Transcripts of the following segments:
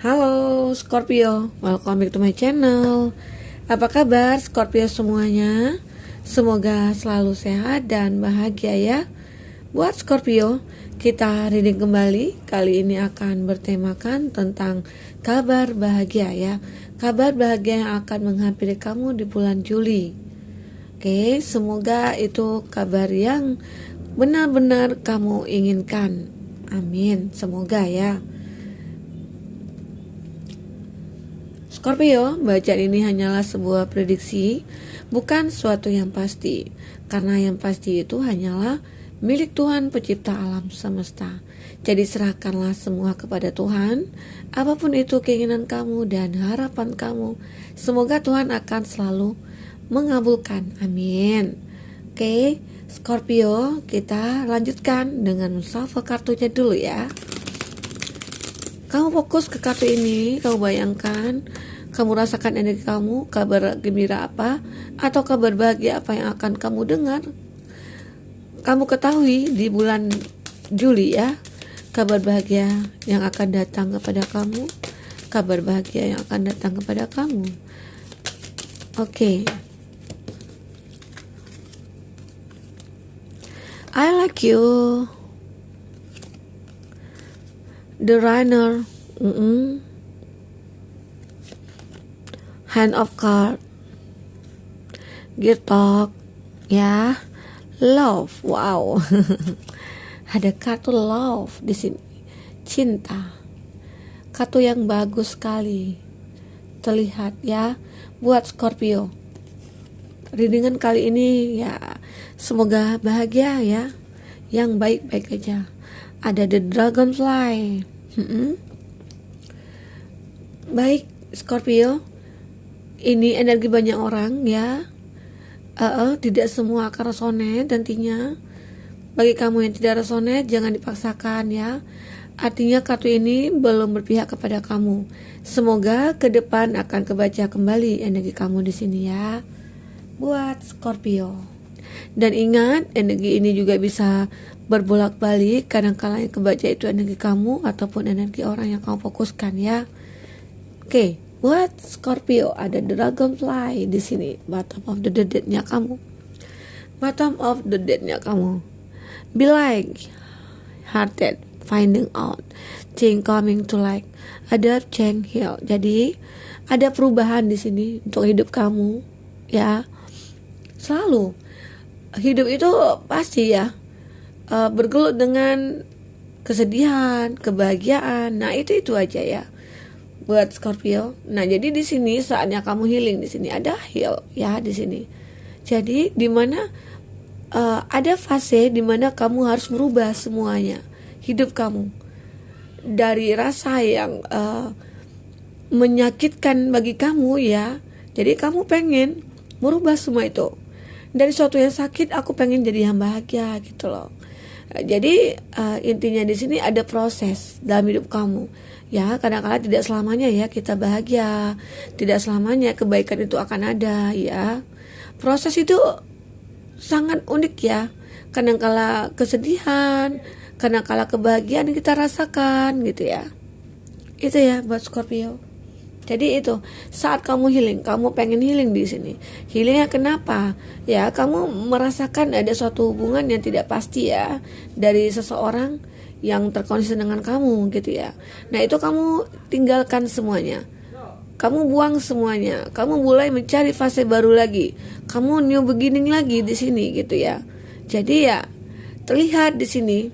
Halo Scorpio, welcome back to my channel. Apa kabar Scorpio semuanya? Semoga selalu sehat dan bahagia ya. Buat Scorpio, kita reading kembali. Kali ini akan bertemakan tentang kabar bahagia ya. Kabar bahagia yang akan menghampiri kamu di bulan Juli. Oke, semoga itu kabar yang benar-benar kamu inginkan. Amin, semoga ya. Scorpio, bacaan ini hanyalah sebuah prediksi, bukan suatu yang pasti. Karena yang pasti itu hanyalah milik Tuhan pencipta alam semesta. Jadi serahkanlah semua kepada Tuhan, apapun itu keinginan kamu dan harapan kamu. Semoga Tuhan akan selalu mengabulkan. Amin. Oke, Scorpio, kita lanjutkan dengan menshuffle kartunya dulu ya. Kamu fokus ke kartu ini, kamu bayangkan, kamu rasakan energi kamu, kabar gembira apa, atau kabar bahagia apa yang akan kamu dengar. Kamu ketahui di bulan Juli ya, kabar bahagia yang akan datang kepada kamu, kabar bahagia yang akan datang kepada kamu. Oke. I like you. The runner, hand of card, gear talk, ya, love, wow, ada kartu love di sini, cinta, kartu yang bagus sekali, terlihat ya, buat Scorpio. Readingan kali ini ya, semoga bahagia ya, yang baik-baik aja. Ada the dragonfly. Baik Scorpio, ini energi banyak orang ya. Tidak semua akan resonate nantinya. Bagi kamu yang tidak resonate, jangan dipaksakan ya. Artinya kartu ini belum berpihak kepada kamu. Semoga ke depan akan kebaca kembali energi kamu di sini ya, buat Scorpio. Dan ingat, energi ini juga bisa berbolak-balik. Kadang-kala yang kebaca itu energi kamu ataupun energi orang yang kamu fokuskan ya. Oke, buat Scorpio ada dragonfly di sini, bottom of the dead-nya kamu. Bottom of the dead-nya kamu. Be like hearted, finding out, thing coming to like, ada change heal. Jadi ada perubahan di sini untuk hidup kamu ya. Selalu hidup itu pasti ya bergelut dengan kesedihan, kebahagiaan. Nah, itu aja ya buat Scorpio. Nah, jadi di sini saatnya kamu healing. Di sini ada heal ya di sini. Jadi di mana ada fase di mana kamu harus merubah semuanya hidup kamu dari rasa yang menyakitkan bagi kamu ya. Jadi kamu pengen merubah semua itu. Dari suatu yang sakit, aku pengen jadi yang bahagia gitu loh. Jadi intinya di sini ada proses dalam hidup kamu. Ya, kadang-kadang tidak selamanya ya kita bahagia, tidak selamanya kebaikan itu akan ada ya. Proses itu sangat unik ya. Kadang-kala kesedihan, kadang-kala kebahagiaan yang kita rasakan gitu ya. Itu ya buat Scorpio. Jadi itu saat kamu healing, kamu pengen healing di sini. Healingnya kenapa? Ya, kamu merasakan ada suatu hubungan yang tidak pasti ya dari seseorang yang terkoneksi dengan kamu gitu ya. Nah, itu kamu tinggalkan semuanya. Kamu buang semuanya. Kamu mulai mencari fase baru lagi. Kamu new beginning lagi di sini gitu ya. Jadi ya terlihat di sini.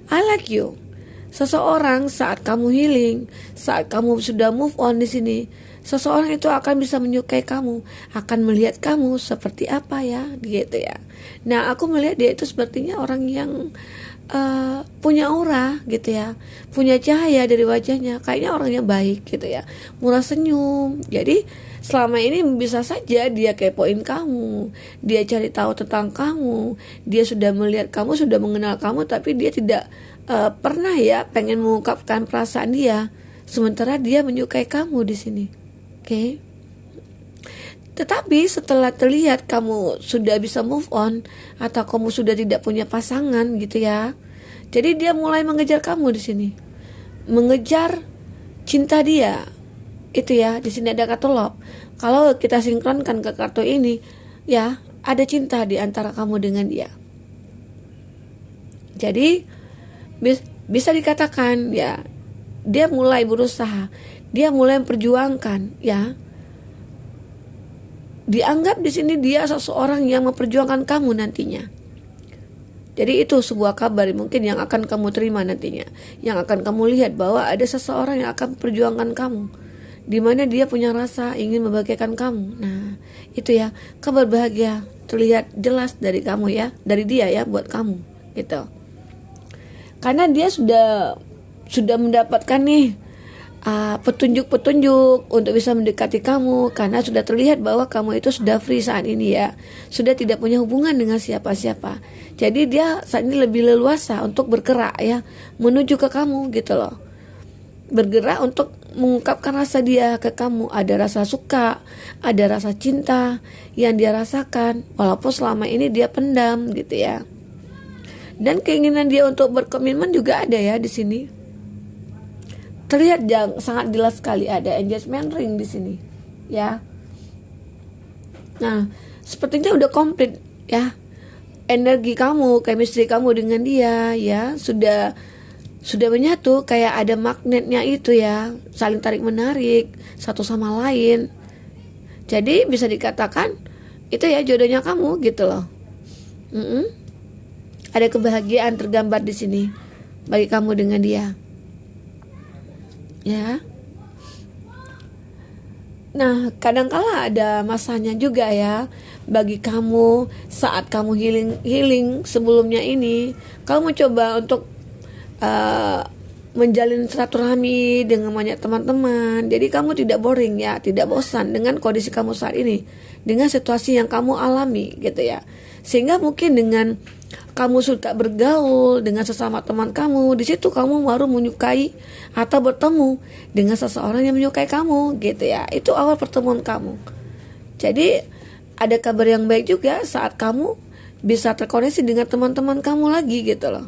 I like you. Seseorang saat kamu healing, saat kamu sudah move on di sini, seseorang itu akan bisa menyukai kamu, akan melihat kamu seperti apa ya, gitu ya. Nah, aku melihat dia itu sepertinya orang yang punya aura gitu ya, punya cahaya dari wajahnya, kayaknya orangnya baik gitu ya, murah senyum. Jadi selama ini bisa saja dia kepoin kamu, dia cari tahu tentang kamu, dia sudah melihat kamu, sudah mengenal kamu, tapi dia tidak pernah ya pengen mengungkapkan perasaan dia, sementara dia menyukai kamu di sini. Oke. Tetapi setelah terlihat kamu sudah bisa move on atau kamu sudah tidak punya pasangan gitu ya, jadi dia mulai mengejar kamu di sini, mengejar cinta dia. Itu ya, di sini ada kata love. Kalau kita sinkronkan ke kartu ini, ya, ada cinta di antara kamu dengan dia. Jadi bisa dikatakan ya, dia mulai berusaha, dia mulai memperjuangkan ya. Dianggap di sini dia seseorang yang memperjuangkan kamu nantinya. Jadi itu sebuah kabar mungkin yang akan kamu terima nantinya, yang akan kamu lihat bahwa ada seseorang yang akan memperjuangkan kamu, di mana dia punya rasa ingin membahagiakan kamu. Nah, itu ya, kabar bahagia terlihat jelas dari kamu ya, dari dia ya buat kamu gitu. Karena dia sudah mendapatkan nih petunjuk-petunjuk untuk bisa mendekati kamu, karena sudah terlihat bahwa kamu itu sudah free saat ini ya, sudah tidak punya hubungan dengan siapa-siapa. Jadi dia saat ini lebih leluasa untuk bergerak ya, menuju ke kamu gitu loh, bergerak untuk mengungkapkan rasa dia ke kamu. Ada rasa suka, ada rasa cinta yang dia rasakan, walaupun selama ini dia pendam gitu ya. Dan keinginan dia untuk berkomitmen juga ada ya di sini. Terlihat sangat jelas sekali ada engagement ring di sini, ya. Nah, sepertinya udah komplit ya. Energi kamu, chemistry kamu dengan dia ya sudah menyatu, kayak ada magnetnya itu ya, saling tarik menarik satu sama lain. Jadi bisa dikatakan itu ya jodohnya kamu gitu loh. Ada kebahagiaan tergambar di sini bagi kamu dengan dia. Ya. Nah, kadangkala ada masanya juga ya bagi kamu saat kamu healing sebelumnya ini, kamu mencoba untuk menjalin silaturahmi dengan banyak teman-teman. Jadi kamu tidak boring ya, tidak bosan dengan kondisi kamu saat ini, dengan situasi yang kamu alami gitu ya. Sehingga mungkin dengan kamu suka bergaul dengan sesama teman kamu, di situ kamu baru menyukai atau bertemu dengan seseorang yang menyukai kamu gitu ya. Itu awal pertemuan kamu. Jadi ada kabar yang baik juga saat kamu bisa terkoneksi dengan teman-teman kamu lagi gitu loh.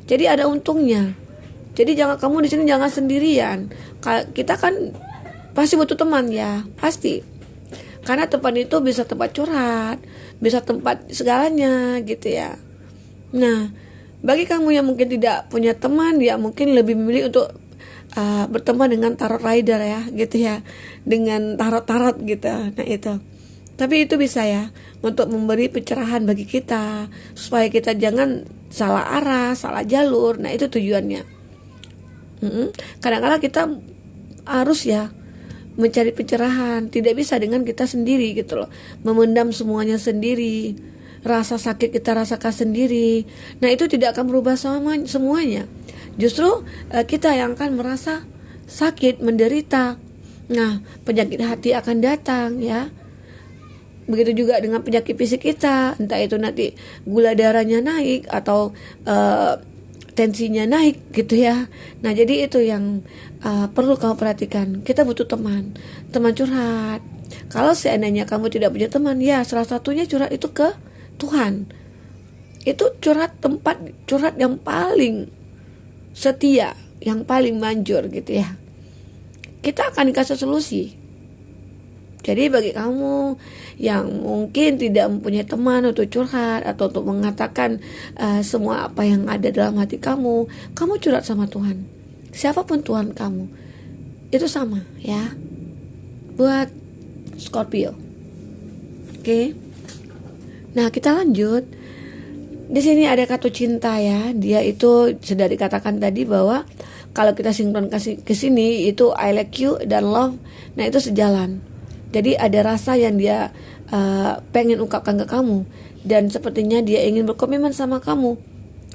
Jadi ada untungnya. Jadi kamu di sini jangan sendirian. Kita kan pasti butuh teman ya, pasti. Karena tempat itu bisa tempat curhat, bisa tempat segalanya gitu ya. Nah, bagi kamu yang mungkin tidak punya teman, ya mungkin lebih memilih untuk berteman dengan tarot rider ya, gitu ya, dengan tarot gitu. Nah itu. Tapi itu bisa ya untuk memberi pencerahan bagi kita supaya kita jangan salah arah, salah jalur. Nah itu tujuannya. Kadang-kadang kita harus ya mencari pencerahan, tidak bisa dengan kita sendiri gitu loh, memendam semuanya sendiri, rasa sakit kita rasakan sendiri. Nah itu tidak akan berubah semuanya. Justru kita yang akan merasa sakit, menderita. Nah penyakit hati akan datang ya. Begitu juga dengan penyakit fisik kita, entah itu nanti gula darahnya naik atau tensinya naik gitu ya. Nah jadi itu yang perlu kamu perhatikan. Kita butuh teman curhat. Kalau seandainya kamu tidak punya teman, ya salah satunya curhat itu ke Tuhan. Itu tempat curhat yang paling setia, yang paling manjur gitu ya. Kita akan dikasih solusi. Jadi bagi kamu yang mungkin tidak mempunyai teman untuk curhat atau untuk mengatakan semua apa yang ada dalam hati kamu curhat sama Tuhan. Siapapun Tuhan kamu, itu sama ya. Buat Scorpio. Oke. Nah, kita lanjut. Di sini ada kartu cinta ya. Dia itu sudah dikatakan tadi bahwa kalau kita sinkron ke sini itu I like you dan love. Nah, itu sejalan. Jadi ada rasa yang dia pengen ungkapkan ke kamu, dan sepertinya dia ingin berkomitmen sama kamu.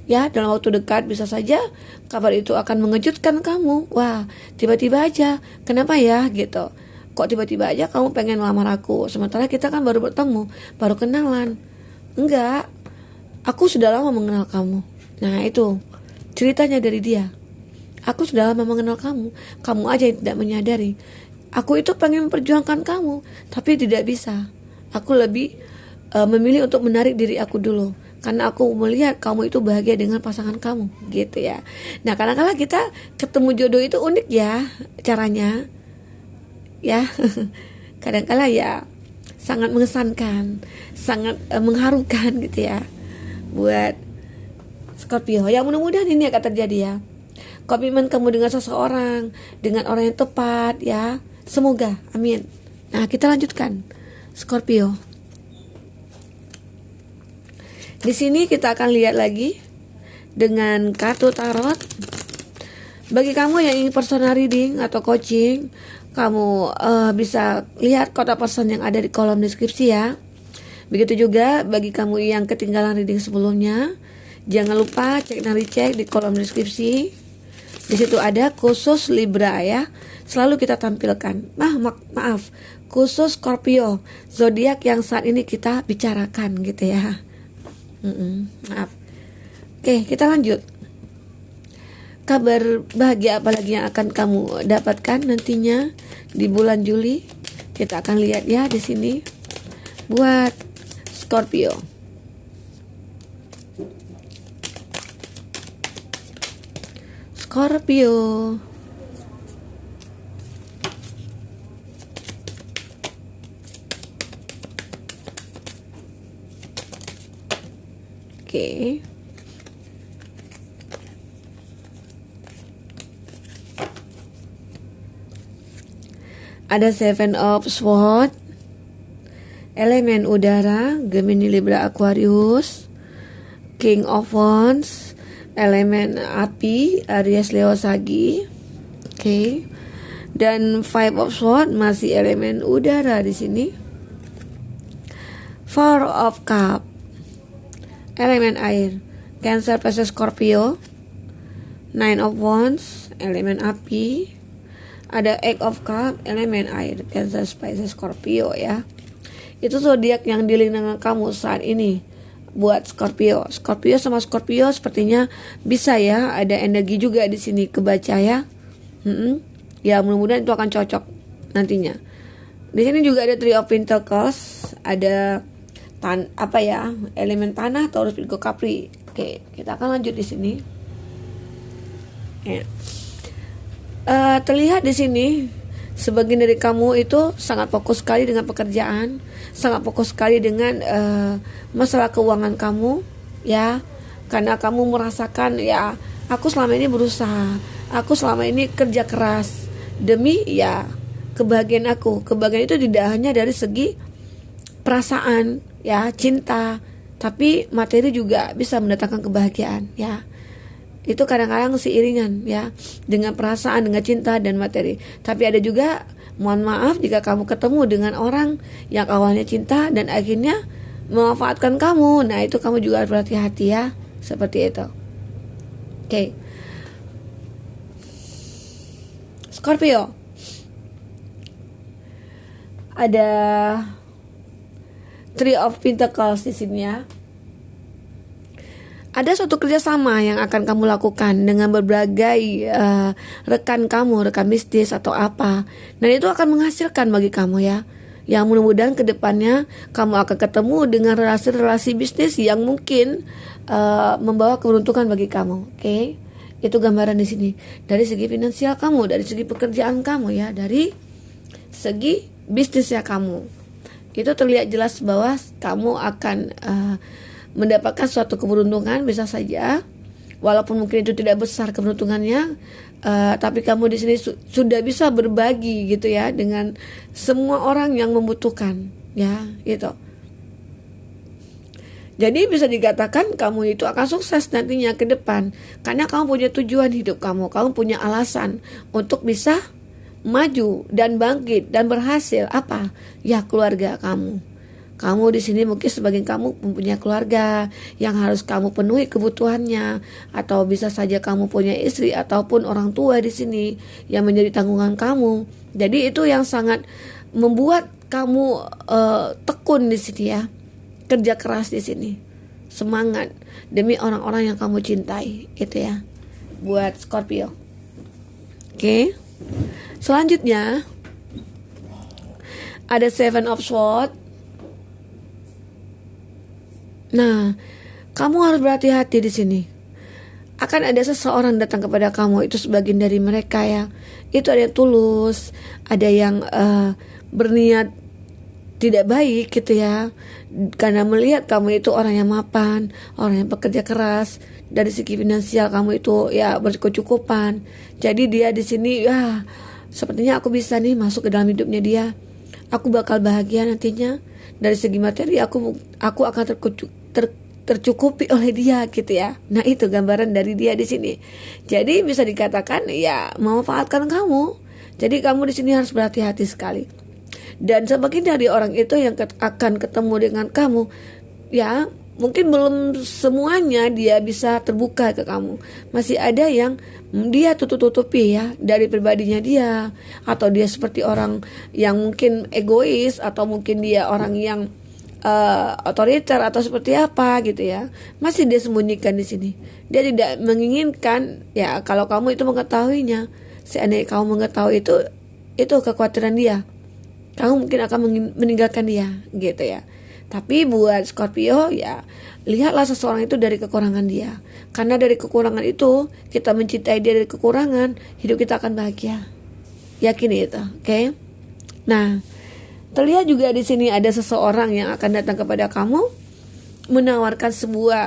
Ya, dalam waktu dekat bisa saja kabar itu akan mengejutkan kamu. Wah, tiba-tiba aja, kenapa ya gitu? Kok tiba-tiba aja kamu pengen lamar aku? Sementara kita kan baru bertemu, baru kenalan. Enggak, aku sudah lama mengenal kamu. Nah itu ceritanya dari dia. Aku sudah lama mengenal kamu, kamu aja yang tidak menyadari. Aku itu pengen memperjuangkan kamu, tapi tidak bisa. Aku lebih memilih untuk menarik diri aku dulu, karena aku melihat kamu itu bahagia dengan pasangan kamu, gitu ya. Nah, kadang-kadang kita ketemu jodoh itu unik ya caranya, ya. Kadang-kadang ya sangat mengesankan, sangat mengharukan gitu ya buat Scorpio. Ya mudah-mudahan ini akan terjadi ya. Komitmen kamu dengan seseorang, dengan orang yang tepat ya. Semoga, amin. Nah, kita lanjutkan Scorpio. Di sini kita akan lihat lagi dengan kartu tarot. Bagi kamu yang ingin personal reading atau coaching, kamu bisa lihat kotak person yang ada di kolom deskripsi ya. Begitu juga bagi kamu yang ketinggalan reading sebelumnya, jangan lupa cek dan recheck di kolom deskripsi. Di situ ada khusus Libra ya, selalu kita tampilkan. Maaf, khusus Scorpio, zodiak yang saat ini kita bicarakan gitu ya. Maaf. Oke, kita lanjut. Kabar bahagia apa lagi yang akan kamu dapatkan nantinya di bulan Juli? Kita akan lihat ya di sini buat Scorpio. Scorpio. Oke. Ada Seven of Swords, elemen udara, Gemini, Libra, Aquarius, King of Wands, elemen api, Aries, Leo, Sagi. Oke. Dan Five of Swords masih elemen udara di sini. Four of Cups, elemen air, Cancer, Pisces, Scorpio. Nine of Wands, elemen api. Ada Eight of Cups, elemen air, Cancer, Pisces, Scorpio ya. Itu zodiak yang dealing dengan kamu saat ini buat Scorpio. Scorpio sama Scorpio sepertinya bisa ya, ada energi juga di sini kebaca ya. Ya mudah-mudahan itu akan cocok nantinya. Di sini juga ada Three of Pentacles, ada elemen tanah, Taurus, Virgo, Capri. Oke, kita akan lanjut di sini. Ya. Terlihat di sini sebagian dari kamu itu sangat fokus sekali dengan pekerjaan, sangat fokus sekali dengan masalah keuangan kamu ya, karena kamu merasakan ya, aku selama ini berusaha, aku selama ini kerja keras demi ya kebahagiaan aku. Kebahagiaan itu tidak hanya dari segi perasaan ya, cinta, tapi materi juga bisa mendatangkan kebahagiaan ya. Itu kadang-kadang seiringan ya dengan perasaan, dengan cinta dan materi. Tapi ada juga, mohon maaf jika kamu ketemu dengan orang yang awalnya cinta dan akhirnya memanfaatkan kamu. Nah, itu kamu juga harus berhati-hati ya, seperti itu. Oke. Scorpio. Ada Three of Pentacles di sini ya. Ada suatu kerjasama yang akan kamu lakukan dengan berbagai rekan kamu, rekan bisnis atau apa. Dan itu akan menghasilkan bagi kamu ya. Yang mudah-mudahan ke depannya kamu akan ketemu dengan relasi-relasi bisnis yang mungkin membawa keberuntungan bagi kamu. Oke? Itu gambaran di sini. Dari segi finansial kamu, dari segi pekerjaan kamu ya, dari segi bisnisnya kamu. Itu terlihat jelas bahwa kamu akan mendapatkan suatu keberuntungan, bisa saja walaupun mungkin itu tidak besar keberuntungannya, tapi kamu di sini sudah bisa berbagi gitu ya dengan semua orang yang membutuhkan ya, gitu. Jadi bisa dikatakan kamu itu akan sukses nantinya ke depan karena kamu punya tujuan hidup kamu punya alasan untuk bisa maju dan bangkit dan berhasil. Apa? Ya, keluarga kamu. Kamu di sini mungkin sebagian kamu mempunyai keluarga yang harus kamu penuhi kebutuhannya, atau bisa saja kamu punya istri ataupun orang tua di sini yang menjadi tanggungan kamu. Jadi itu yang sangat membuat kamu tekun di sini ya, kerja keras di sini, semangat demi orang-orang yang kamu cintai, itu ya buat Scorpio. Oke. Selanjutnya ada Seven of Swords. Nah, Kamu harus berhati-hati di sini. Akan ada seseorang datang kepada kamu, itu sebagian dari mereka ya. Itu ada yang tulus, ada yang berniat tidak baik gitu ya. Karena melihat kamu itu orang yang mapan, orang yang bekerja keras, dari segi finansial kamu itu ya berkecukupan. Jadi dia di sini ya sepertinya aku bisa nih masuk ke dalam hidupnya dia. Aku bakal bahagia nantinya. Dari segi materi aku akan tercukupi oleh dia gitu ya. Nah, itu gambaran dari dia di sini. Jadi bisa dikatakan ya memanfaatkan kamu. Jadi kamu di sini harus berhati-hati sekali. Dan sebagian dari orang itu yang akan ketemu dengan kamu, ya mungkin belum semuanya dia bisa terbuka ke kamu. Masih ada yang dia tutup-tutupi ya dari pribadinya dia, atau dia seperti orang yang mungkin egois, atau mungkin dia orang yang otoriter atau seperti apa gitu ya. Masih dia sembunyikan di sini. Dia tidak menginginkan ya kalau kamu itu mengetahuinya. Seandainya kamu mengetahui itu kekhawatiran dia, kamu mungkin akan meninggalkan dia gitu ya. Tapi buat Scorpio ya, lihatlah seseorang itu dari kekurangan dia. Karena dari kekurangan itu kita mencintai dia dari kekurangan, hidup kita akan bahagia. Yakini itu, oke? Nah, terlihat juga di sini ada seseorang yang akan datang kepada kamu menawarkan sebuah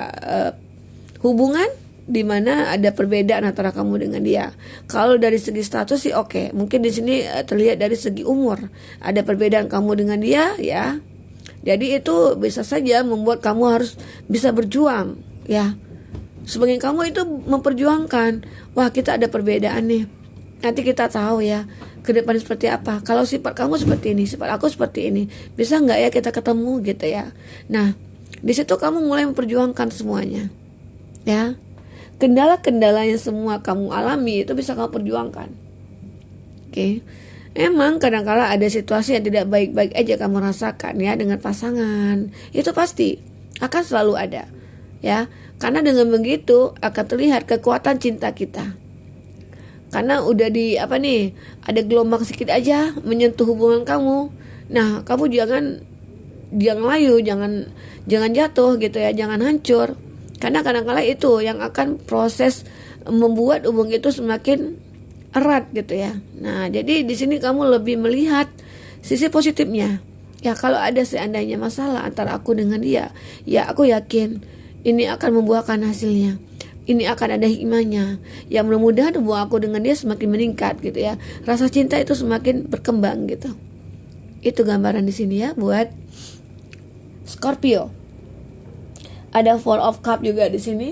hubungan di mana ada perbedaan antara kamu dengan dia. Kalau dari segi status sih oke. Mungkin di sini terlihat dari segi umur ada perbedaan kamu dengan dia ya. Jadi itu bisa saja membuat kamu harus bisa berjuang ya. Sebagian kamu itu memperjuangkan, wah kita ada perbedaan nih. Nanti kita tahu ya ke depan seperti apa. Kalau sifat kamu seperti ini, sifat aku seperti ini, bisa nggak ya kita ketemu gitu ya. Nah, di situ kamu mulai memperjuangkan semuanya ya. Kendala-kendala yang semua kamu alami itu bisa kamu perjuangkan. Oke. Emang kadang-kala ada situasi yang tidak baik-baik aja kamu rasakan ya dengan pasangan. Itu pasti akan selalu ada. Ya, karena dengan begitu akan terlihat kekuatan cinta kita. Karena udah ada gelombang sedikit aja menyentuh hubungan kamu. Nah, kamu jangan layu, jangan jatuh gitu ya, jangan hancur. Karena kadang-kala itu yang akan proses membuat hubungan itu semakin erat gitu ya. Nah, jadi di sini kamu lebih melihat sisi positifnya. Ya, kalau ada seandainya masalah antara aku dengan dia, ya aku yakin ini akan membuahkan hasilnya. Ini akan ada hikmahnya. Ya mudah-mudahan hubungan aku dengan dia semakin meningkat gitu ya. Rasa cinta itu semakin berkembang gitu. Itu gambaran di sini ya buat Scorpio. Ada Four of Cup juga di sini.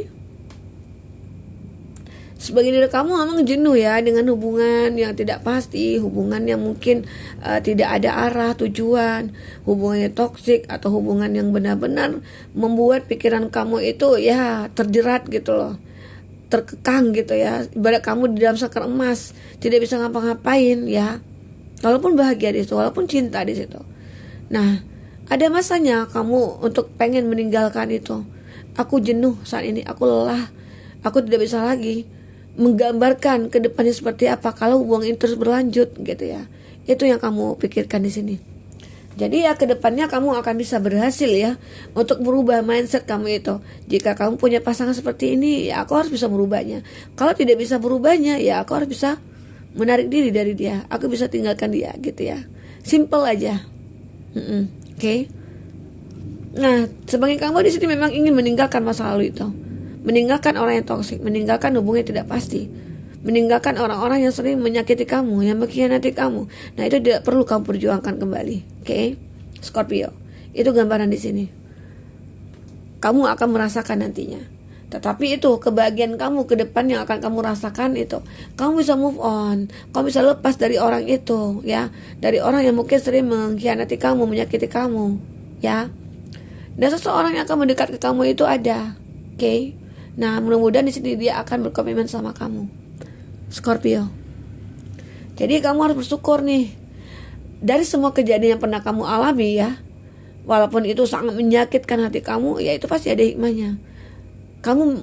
Sebagian dari kamu memang jenuh ya dengan hubungan yang tidak pasti, hubungan yang mungkin tidak ada arah, tujuan, hubungan yang toksik atau hubungan yang benar-benar membuat pikiran kamu itu ya terjerat gitu loh, terkekang gitu ya. Ibarat kamu di dalam sakar emas, tidak bisa ngapa-ngapain ya. Walaupun bahagia di situ, walaupun cinta di situ. Nah, ada masanya kamu untuk pengen meninggalkan itu. Aku jenuh saat ini, aku lelah, aku tidak bisa lagi menggambarkan ke depannya seperti apa kalau hubungan ini terus berlanjut gitu ya. Itu yang kamu pikirkan di sini. Jadi ya ke depannya kamu akan bisa berhasil ya untuk merubah mindset kamu itu. Jika kamu punya pasangan seperti ini, ya aku harus bisa merubahnya. Kalau tidak bisa merubahnya, ya aku harus bisa menarik diri dari dia. Aku bisa tinggalkan dia gitu ya. Simple aja. Oke. Nah, sebagian kamu di sini memang ingin meninggalkan masa lalu itu. Meninggalkan orang yang toksik, meninggalkan hubungan yang tidak pasti, meninggalkan orang-orang yang sering menyakiti kamu, yang mengkhianati kamu. Nah, itu tidak perlu kamu perjuangkan kembali. Oke, Scorpio. Itu gambaran di sini. Kamu akan merasakan nantinya. Tetapi itu kebahagiaan kamu ke depan yang akan kamu rasakan itu. Kamu bisa move on, kamu bisa lepas dari orang itu, ya, dari orang yang mungkin sering mengkhianati kamu, menyakiti kamu, ya. Dan seseorang yang akan mendekat ke kamu itu ada, oke. Nah, mudah-mudahan di sini dia akan berkomitmen sama kamu, Scorpio. Jadi kamu harus bersyukur nih dari semua kejadian yang pernah kamu alami ya. Walaupun itu sangat menyakitkan hati kamu, ya itu pasti ada hikmahnya. Kamu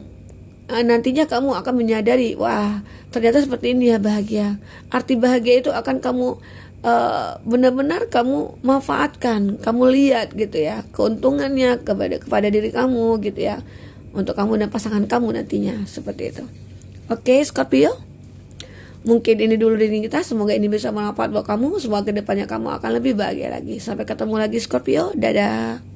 nantinya kamu akan menyadari, wah ternyata seperti ini ya bahagia. Arti bahagia itu akan kamu benar-benar kamu manfaatkan, kamu lihat gitu ya keuntungannya kepada diri kamu gitu ya. untuk kamu dan pasangan kamu nantinya, seperti itu. Oke, Scorpio, mungkin ini dulu reading kita. Semoga ini bisa bermanfaat buat kamu. Semoga kedepannya kamu akan lebih bahagia lagi. Sampai ketemu lagi, Scorpio. Dadah.